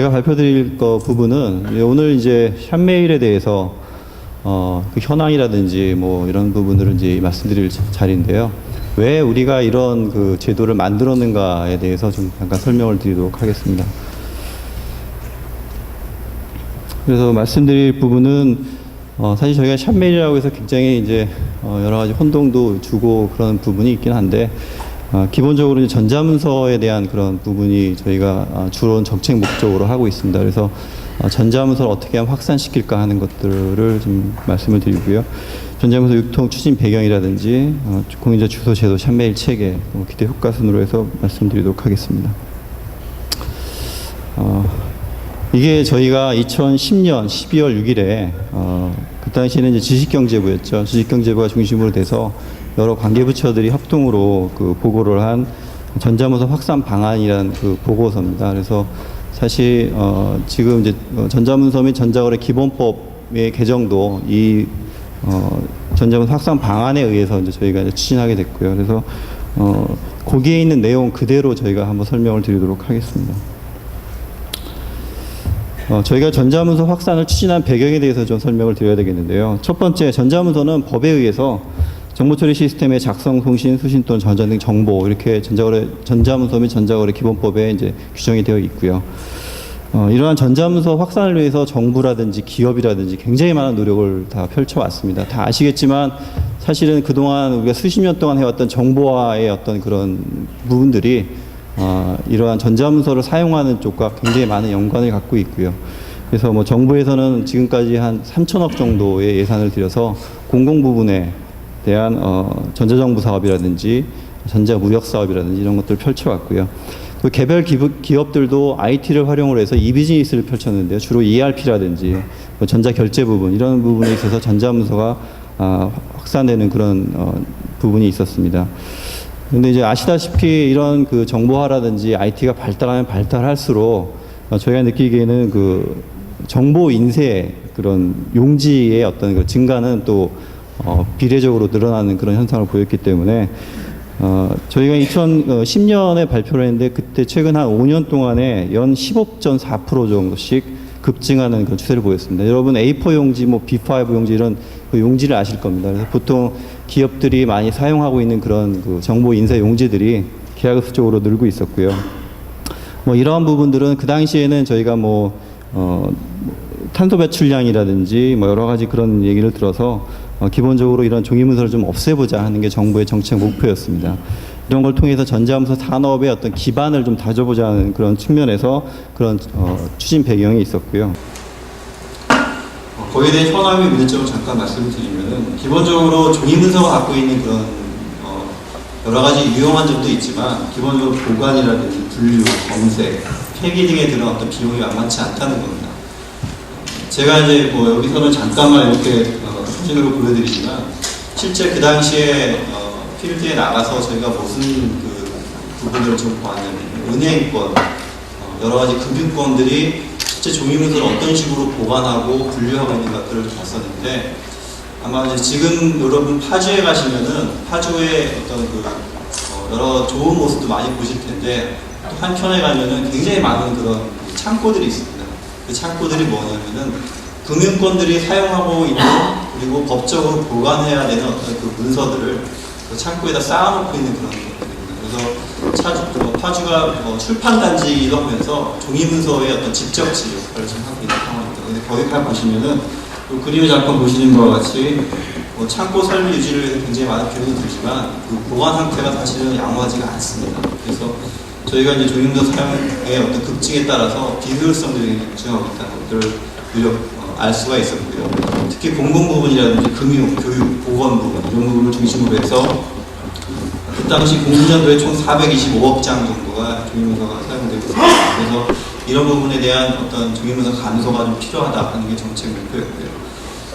제가 발표드릴 부분은 오늘 이제 샵메일에 대해서 그 현황이라든지 뭐 이런 부분들을 이제 말씀드릴 자리인데요. 왜 우리가 이런 그 제도를 만들었는가에 대해서 좀 잠깐 설명을 드리도록 하겠습니다. 그래서 말씀드릴 부분은 사실 저희가 샵메일이라고 해서 굉장히 이제 여러 가지 혼동도 주고 그런 부분이 있긴 한데 기본적으로 이제 전자문서에 대한 그런 부분이 저희가 주로 정책 목적으로 하고 있습니다. 그래서 전자문서를 어떻게 하면 확산시킬까 하는 것들을 좀 말씀을 드리고요. 전자문서 유통 추진 배경이라든지 공인자 주소 제도 샵메일 체계 기대 효과 순으로 해서 말씀드리도록 하겠습니다. 이게 저희가 2010년 12월 6일에 그 당시에는 이제 지식경제부였죠. 지식경제부가 중심으로 돼서 여러 관계부처들이 협동으로 그 보고를 한 전자문서 확산 방안이라는 그 보고서입니다. 그래서 사실 지금 이제 전자문서 및 전자거래 기본법의 개정도 이 전자문서 확산 방안에 의해서 이제 저희가 이제 추진하게 됐고요. 그래서 거기에 있는 내용 그대로 저희가 한번 설명을 드리도록 하겠습니다. 저희가 전자문서 확산을 추진한 배경에 대해서 좀 설명을 드려야 되겠는데요. 첫 번째, 전자문서는 법에 의해서 정보처리 시스템의 작성, 송신, 수신 또는 전자 등 정보 이렇게 전자문서 및 전자거래 기본법에 이제 규정이 되어 있고요. 이러한 전자문서 확산을 위해서 정부라든지 기업이라든지 굉장히 많은 노력을 다 펼쳐왔습니다. 다 아시겠지만 사실은 그동안 우리가 수십 년 동안 해왔던 정보화의 어떤 그런 부분들이 이러한 전자문서를 사용하는 쪽과 굉장히 많은 연관을 갖고 있고요. 그래서 뭐 정부에서는 지금까지 한 3천억 정도의 예산을 들여서 공공 부분에 대한 전자정부 사업이라든지 전자무역 사업이라든지 이런 것들을 펼쳐왔고요. 또 개별 기업들도 IT를 활용을 해서 이비즈니스를 펼쳤는데요. 주로 ERP라든지 뭐 전자결제 부분 이런 부분에 있어서 전자문서가 확산되는 그런 부분이 있었습니다. 근데 이제 아시다시피 이런 그 정보화라든지 IT가 발달하면 발달할수록 저희가 느끼기에는 그 정보 인쇄 그런 용지의 어떤 그 증가는 또 비례적으로 늘어나는 그런 현상을 보였기 때문에 저희가 2010년에 발표를 했는데 그때 최근 한 5년 동안에 연 15.4% 정도씩 급증하는 그런 추세를 보였습니다. 여러분 A4 용지, 뭐 B5 용지 이런 그 용지를 아실 겁니다. 그래서 보통 기업들이 많이 사용하고 있는 그런 그 정보 인쇄 용지들이 기하급수적으로 늘고 있었고요. 뭐 이러한 부분들은 그 당시에는 저희가 뭐 탄소 배출량이라든지 뭐 여러 가지 그런 얘기를 들어서 기본적으로 이런 종이문서를 좀 없애보자 하는 게 정부의 정책 목표였습니다. 이런 걸 통해서 전자문서 산업의 어떤 기반을 좀 다져보자는 그런 측면에서 그런 추진 배경이 있었고요. 거기에 대한 현황의 문제점을 잠깐 말씀드리면은 기본적으로 종이문서가 갖고 있는 그런 여러 가지 유용한 점도 있지만 기본적으로 보관이라든지 분류, 검색, 폐기 등에 들은 어떤 비용이 만만치 않다는 겁니다. 제가 이제 뭐 여기서는 잠깐만 이렇게 사진으로 보여드리지만 실제 그 당시에 필드에 나가서 저희가 무슨 그 부분을 좀 보았냐면 은행권, 여러 가지 금융권들이 실제 종이문서를 어떤 식으로 보관하고 분류하고 있는 것들을 봤었는데 아마 이제 지금 여러분 파주에 가시면은 파주의 어떤 그 여러 좋은 모습도 많이 보실 텐데 또 한켠에 가면은 굉장히 많은 그런 창고들이 있습니다. 그 창고들이 뭐냐면은 금융권들이 사용하고 있는 그리고 법적으로 보관해야 되는 어떤 그 문서들을 그 창고에다 쌓아놓고 있는 그런 것들입니다. 그래서 파주가 출판단지이기도 하면서 종이문서의 어떤 집적지 역할을 지금 하고 있는 상황입니다. 근데 거기까지 보시면은 그림을 잠깐 보시는 것과 같이 창고 설비 유지를 위해서 굉장히 많은 비용이 들지만 그 보관 상태가 사실은 양호하지가 않습니다. 그래서 저희가 이제 종이문서 사용의 어떤 급증에 따라서 비효율성들이 급증하고 있다는 것들을 알 수가 있었고요. 특히 공공 부분이라든지 금융, 교육, 보건 부분 이런 부분을 중심으로 해서 그 당시 공수년도에 총 425억 장 정도가 종이문서가 사용되고 있습니다. 그래서 이런 부분에 대한 어떤 종이문서 감소가 좀 필요하다 하는 게 정책 목표였고요.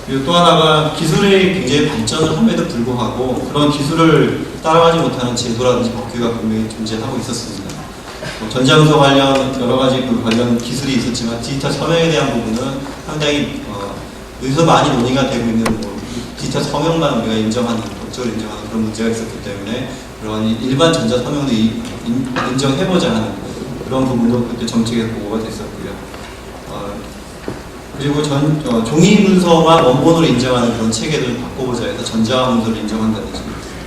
그리고 또 하나가 기술이 굉장히 발전을 함에도 불구하고 그런 기술을 따라가지 못하는 제도라든지 법규가 분명히 존재하고 있었습니다. 전자문서 관련 여러 가지 그 관련 기술이 있었지만 디지털 서명에 대한 부분은 상당히 여기서 많이 논의가 되고 있는 디지털 서명만 우리가 인정하는 법적으로 인정하는 그런 문제가 있었기 때문에 그런 일반 전자 서명도 인정해보자 하는 그런 부분도 그때 정책에서 보고가 됐었고요. 그리고 종이 문서만 원본으로 인정하는 그런 체계를 바꿔보자 해서 전자 문서를 인정한다든지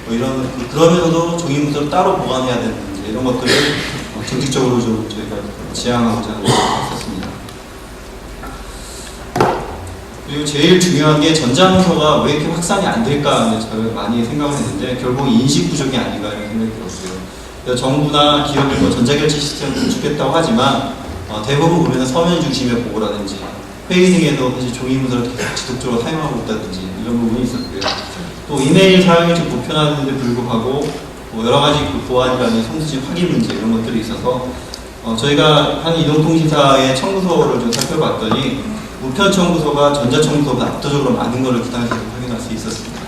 뭐 이런 그러면서도 종이 문서를 따로 보관해야 되는지 이런 것들을 정책적으로 좀 저희가 지향하고자 했었습니다. 그리고 제일 중요한 게 전자문서가 왜 이렇게 확산이 안 될까 저희가 많이 생각을 했는데 결국 인식 부족이 아닌가 이런 생각이 들었어요. 그래서 정부나 기업이 뭐 전자결제 시스템을 구축했다고 하지만 대부분 보면 서면 중심의 보고라든지 회의 등에도 사실 종이 문서를 지속적으로 사용하고 있다든지 이런 부분이 있었고요. 또 이메일 사용이 좀 보편화되는데 불구하고 뭐 여러 가지 보안이라든지 성수지 확인 문제 이런 것들이 있어서 저희가 한 이동통신사의 청구서를 좀 살펴봤더니 우편 청구서가 전자 청구서보다 압도적으로 많은 것을 그 당시에 확인할 수 있었습니다.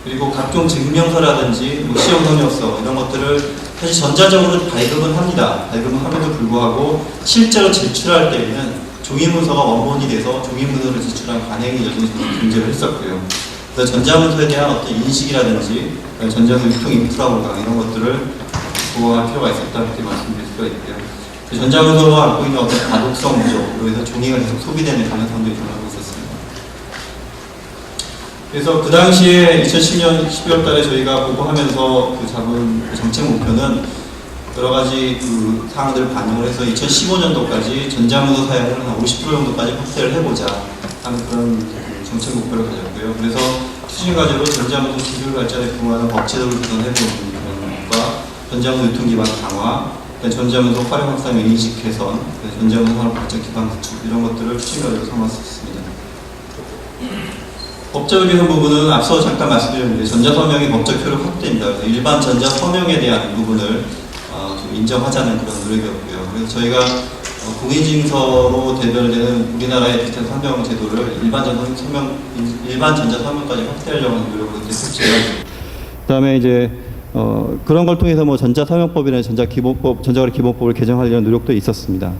그리고 각종 증명서라든지 뭐 시험 성역서 이런 것들을 사실 전자적으로 발급은 합니다. 발급은 함에도 불구하고 실제로 제출할 때에는 종이 문서가 원본이 돼서 종이 문서를 제출한 관행이 여전히 존재를 했었고요. 그래서 전자문서에 대한 어떤 인식이라든지 전자문서 유통 인프라든가 이런 것들을 보호할 필요가 있었다 이렇게 말씀드릴 수가 있고요. 전자문서가 갖고 있는 어떤 가독성 구조로 해서 종이가 계속 소비되는 가능성도 일어나고 있었습니다. 그래서 그 당시에 2010년 12월 달에 저희가 보고하면서 잡은 정책 목표는 여러 가지 사항들을 반영을 해서 2015년도까지 전자문서 사용을 한 50% 정도까지 확대를 해보자 하는 그런 정책 목표를 가졌고요. 그래서 추진 과제로 전자문서 기술 발전에 부응하는 법제도를 개선해보는 것과 전자문서 유통 기반 강화, 전자문서 활용 확산 인식 개선, 전자문서 산업 발전 기반 구축 이런 것들을 추진 과제로 삼았습니다. 법적 개선 부분은 앞서 잠깐 말씀드렸는데 전자서명의 법적 효력 확대입니다. 그래서 일반 전자서명에 대한 부분을 좀 인정하자는 그런 노력이었고요. 그래서 저희가 공인증서로 대별되는 우리나라의 디지털 서명 제도를 일반 전자서명까지 확대하려고 하는 노력을 했었죠. 그다음에 이제 그런 걸 통해서 뭐 전자서명법이나 전자거래 기본법을 개정하려는 노력도 있었습니다.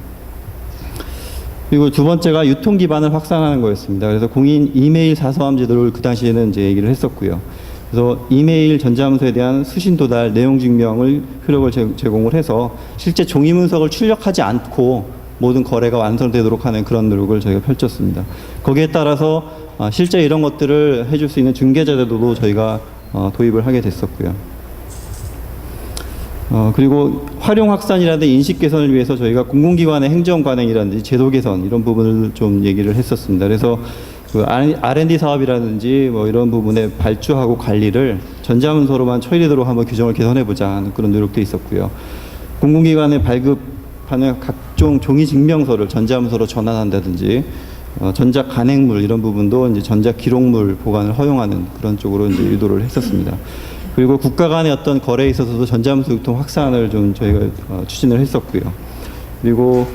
그리고 두 번째가 유통 기반을 확산하는 거였습니다. 그래서 공인 이메일 사서함 제도를 그 당시에는 이제 얘기를 했었고요. 그래서 이메일 전자문서에 대한 수신 도달 내용 증명을 효력을 제공을 해서 실제 종이 문서를 출력하지 않고 모든 거래가 완성되도록 하는 그런 노력을 저희가 펼쳤습니다. 거기에 따라서 실제 이런 것들을 해줄 수 있는 중개자 제도도 저희가 도입을 하게 됐었고요. 그리고 활용 확산이라든지 인식 개선을 위해서 저희가 공공기관의 행정 관행이라든지 제도 개선 이런 부분을 좀 얘기를 했었습니다. 그래서 그 R&D 사업이라든지 뭐 이런 부분에 발주하고 관리를 전자문서로만 처리되도록 한번 규정을 개선해보자 하는 그런 노력도 있었고요. 공공기관에 발급하는 각종 종이 증명서를 전자문서로 전환한다든지 전자 간행물 이런 부분도 이제 전자 기록물 보관을 허용하는 그런 쪽으로 이제 유도를 했었습니다. 그리고 국가 간의 어떤 거래에 있어서도 전자문서 유통 확산을 좀 저희가 추진을 했었고요. 그리고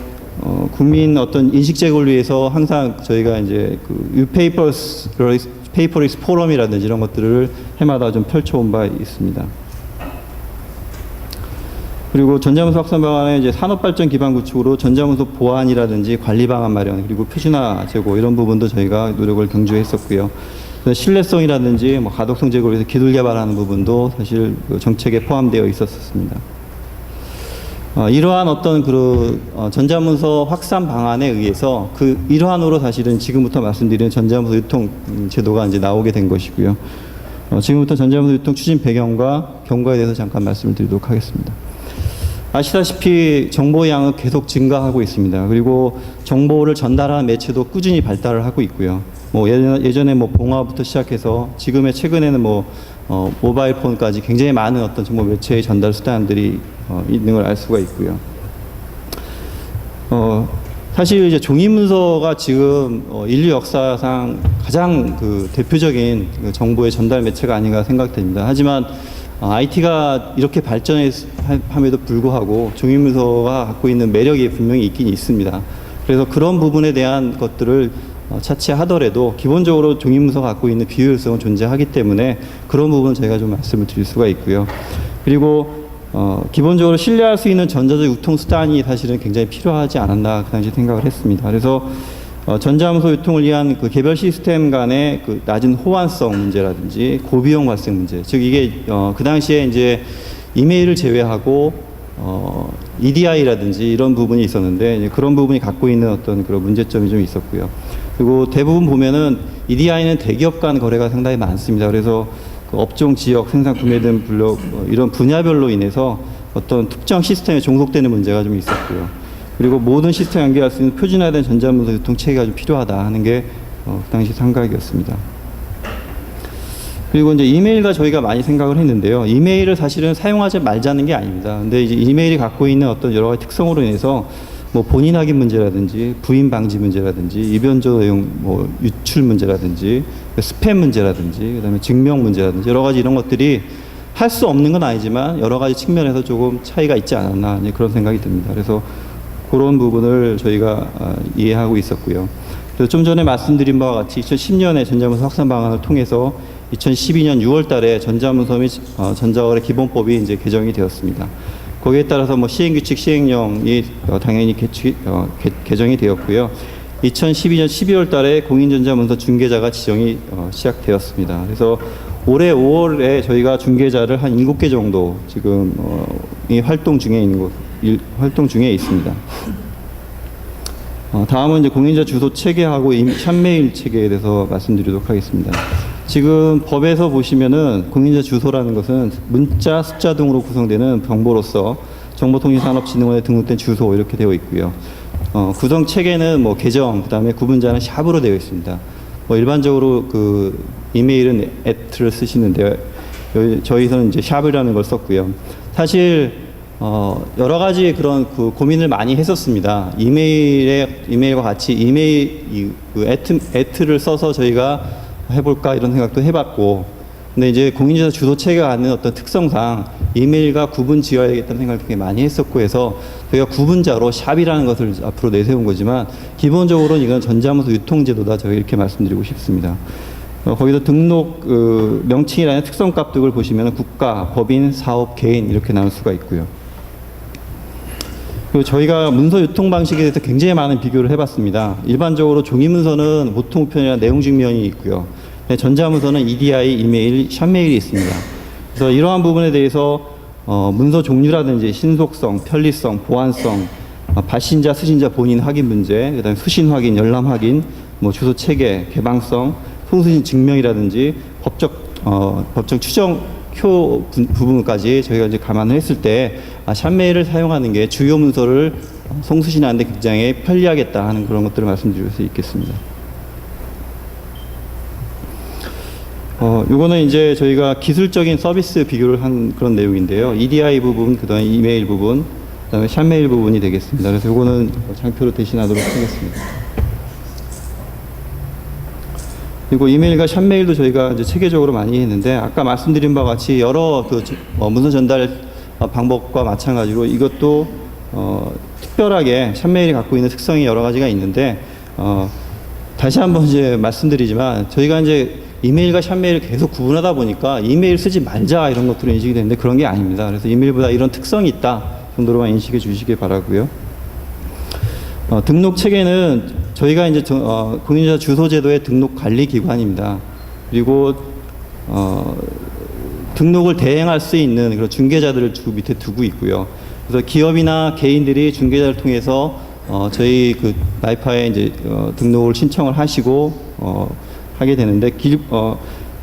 국민 어떤 인식 제고를 위해서 항상 저희가 이제 그 페이퍼리스 포럼이라든지 이런 것들을 해마다 좀 펼쳐온 바 있습니다. 그리고 전자문서 확산 방안의 이제 산업발전 기반 구축으로 전자문서 보안이라든지 관리 방안 마련 그리고 표준화 제고 이런 부분도 저희가 노력을 경주했었고요. 신뢰성이라든지 뭐 가독성 제고를 위해서 기술 개발하는 부분도 사실 그 정책에 포함되어 있었습니다. 이러한 어떤 전자문서 확산 방안에 의해서 그 일환으로 사실은 지금부터 말씀드리는 전자문서 유통 제도가 이제 나오게 된 것이고요. 지금부터 전자문서 유통 추진 배경과 경과에 대해서 잠깐 말씀을 드리도록 하겠습니다. 아시다시피 정보 양은 계속 증가하고 있습니다. 그리고 정보를 전달하는 매체도 꾸준히 발달을 하고 있고요. 뭐 예전에 뭐 봉화부터 시작해서 최근에는 뭐 모바일 폰까지 굉장히 많은 어떤 정보 매체의 전달 수단들이 있는 걸 알 수가 있고요. 사실 이제 종이 문서가 지금 인류 역사상 가장 그 대표적인 정보의 전달 매체가 아닌가 생각됩니다. 하지만 IT가 이렇게 발전함에도 불구하고 종이 문서가 갖고 있는 매력이 분명히 있긴 있습니다. 그래서 그런 부분에 대한 것들을 차치하더라도 기본적으로 종이 문서가 갖고 있는 비효율성은 존재하기 때문에 그런 부분은 저희가 좀 말씀을 드릴 수가 있고요. 그리고 기본적으로 신뢰할 수 있는 전자적 유통 수단이 사실은 굉장히 필요하지 않았나 그 당시에 생각을 했습니다. 그래서 전자문서 유통을 위한 그 개별 시스템 간의 그 낮은 호환성 문제라든지 고비용 발생 문제, 즉 이게 그 당시에 이제 이메일을 제외하고 EDI라든지 이런 부분이 있었는데 이제 그런 부분이 갖고 있는 어떤 그런 문제점이 좀 있었고요. 그리고 대부분 보면은 EDI는 대기업 간 거래가 상당히 많습니다. 그래서 그 업종, 지역, 생산, 구매 등 이런 분야별로 인해서 어떤 특정 시스템에 종속되는 문제가 좀 있었고요. 그리고 모든 시스템 연계할 수 있는 표준화된 전자문서 유통 체계가 좀 필요하다 하는 게 그 당시 생각이었습니다. 그리고 이제 이메일과 저희가 많이 생각을 했는데요. 이메일을 사실은 사용하지 말자는 게 아닙니다. 근데 이제 이메일이 갖고 있는 어떤 여러 가지 특성으로 인해서 뭐 본인 확인 문제라든지 부인 방지 문제라든지 이변조 내용 뭐 유출 문제라든지 스팸 문제라든지 그다음에 증명 문제라든지 여러 가지 이런 것들이 할 수 없는 건 아니지만 여러 가지 측면에서 조금 차이가 있지 않았나 그런 생각이 듭니다. 그래서 그런 부분을 저희가 이해하고 있었고요. 그래서 좀 전에 말씀드린 바와 같이 2010년에 전자문서 확산 방안을 통해서 2012년 6월 달에 전자문서 및 전자거래 기본법이 이제 개정이 되었습니다. 거기에 따라서 뭐 시행규칙, 시행령이 당연히 개정이 되었고요. 2012년 12월 달에 공인전자문서 중개자가 지정이 시작되었습니다. 그래서 올해 5월에 저희가 중개자를 한 7개 정도 지금 이 활동 중에 있습니다. 다음은 이제 공인자 주소 체계하고 샵메일 체계에 대해서 말씀드리도록 하겠습니다. 지금 법에서 보시면은 공인자 주소라는 것은 문자, 숫자 등으로 구성되는 정보로서 정보통신산업진흥원에 등록된 주소 이렇게 되어 있고요. 구성 체계는 뭐 계정, 그다음에 구분자는 샵으로 되어 있습니다. 뭐 일반적으로 그 이메일은 @를 쓰시는데 저희는 이제 샵이라는 걸 썼고요. 사실 여러 가지 그런 그 고민을 많이 했었습니다. 이메일과 같이 이메일 @를 써서 저희가 해볼까 이런 생각도 해봤고, 근데 이제 공인중개사 주소 체계가 갖는 어떤 특성상 이메일과 구분 지어야겠다는 생각을 되게 많이 했었고 해서 저희가 구분자로 샵이라는 것을 앞으로 내세운 거지만 기본적으로는 이건 전자문서 유통제도다 저희 이렇게 말씀드리고 싶습니다. 거기서 등록 명칭이라는 특성값 등을 보시면 국가, 법인, 사업, 개인 이렇게 나눌 수가 있고요. 그리고 저희가 문서 유통 방식에 대해서 굉장히 많은 비교를 해봤습니다. 일반적으로 종이문서는 보통 우편이나 내용 증명이 있고요. 전자문서는 EDI, 이메일, 샵메일이 있습니다. 그래서 이러한 부분에 대해서 문서 종류라든지 신속성, 편리성, 보안성, 발신자, 수신자 본인 확인 문제, 그다음에 수신 확인, 열람 확인, 뭐 주소 체계, 개방성, 송수신 증명이라든지 법적 추정효 부분까지 저희가 이제 감안을 했을 때 샵메일을 사용하는 게 주요 문서를 송수신하는 데 굉장히 편리하겠다 하는 그런 것들을 말씀드릴 수 있겠습니다. 요거는 이제 저희가 기술적인 서비스 비교를 한 그런 내용인데요. EDI 부분, 그 다음에 이메일 부분, 그 다음에 샵메일 부분이 되겠습니다. 그래서 요거는 장표로 대신하도록 하겠습니다. 그리고 이메일과 샵메일도 저희가 이제 체계적으로 많이 했는데 아까 말씀드린 바와 같이 여러 문서 전달 방법과 마찬가지로 이것도 특별하게 샵메일이 갖고 있는 특성이 여러 가지가 있는데 다시 한번 이제 말씀드리지만 저희가 이제 이메일과 샵메일을 계속 구분하다 보니까 이메일 쓰지 말자 이런 것들로 인식이 되는데 그런 게 아닙니다. 그래서 이메일보다 이런 특성이 있다 정도로만 인식해 주시기 바라고요. 등록 체계는 저희가 이제 공인중개사 주소제도의 등록 관리 기관입니다. 그리고 등록을 대행할 수 있는 그런 중개자들을 주 밑에 두고 있고요. 그래서 기업이나 개인들이 중개자를 통해서 저희 그 나이파에 이제 등록을 신청을 하시고 하게 되는데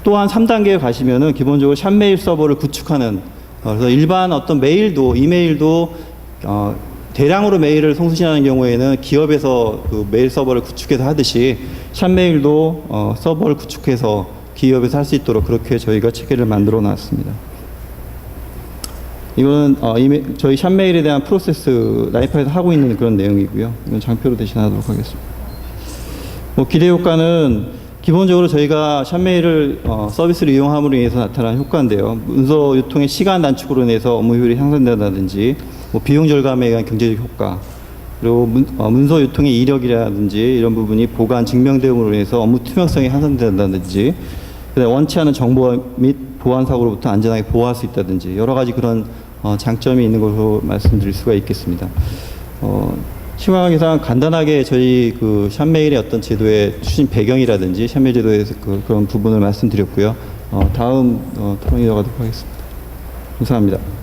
또한 3단계에 가시면은 기본적으로 샵메일 서버를 구축하는 그래서 일반 어떤 메일도 이메일도 대량으로 메일을 송수신하는 경우에는 기업에서 그 메일 서버를 구축해서 하듯이 샵메일도 서버를 구축해서 기업에서 할 수 있도록 그렇게 저희가 체계를 만들어 놨습니다. 이거는 저희 샵메일에 대한 프로세스 나이파에서 하고 있는 그런 내용이고요. 이건 장표로 대신하도록 하겠습니다. 기대 효과는 기본적으로 저희가 샵메일을 서비스를 이용함으로 인해서 나타난 효과인데요. 문서 유통의 시간 단축으로 인해서 업무 효율이 향상된다든지 비용 절감에 의한 경제적 효과, 그리고 문서 유통의 이력이라든지 이런 부분이 보관, 증명 등으로 인해서 업무 투명성이 향상된다든지, 원치 않은 정보 및 보안 사고로부터 안전하게 보호할 수 있다든지 여러 가지 그런 장점이 있는 것으로 말씀드릴 수가 있겠습니다. 시황에서 간단하게 저희 그 샵메일의 어떤 제도의 추진 배경이라든지 샵메일 제도에서 그런 부분을 말씀드렸고요. 다음 토론 이어가도록 하겠습니다. 감사합니다.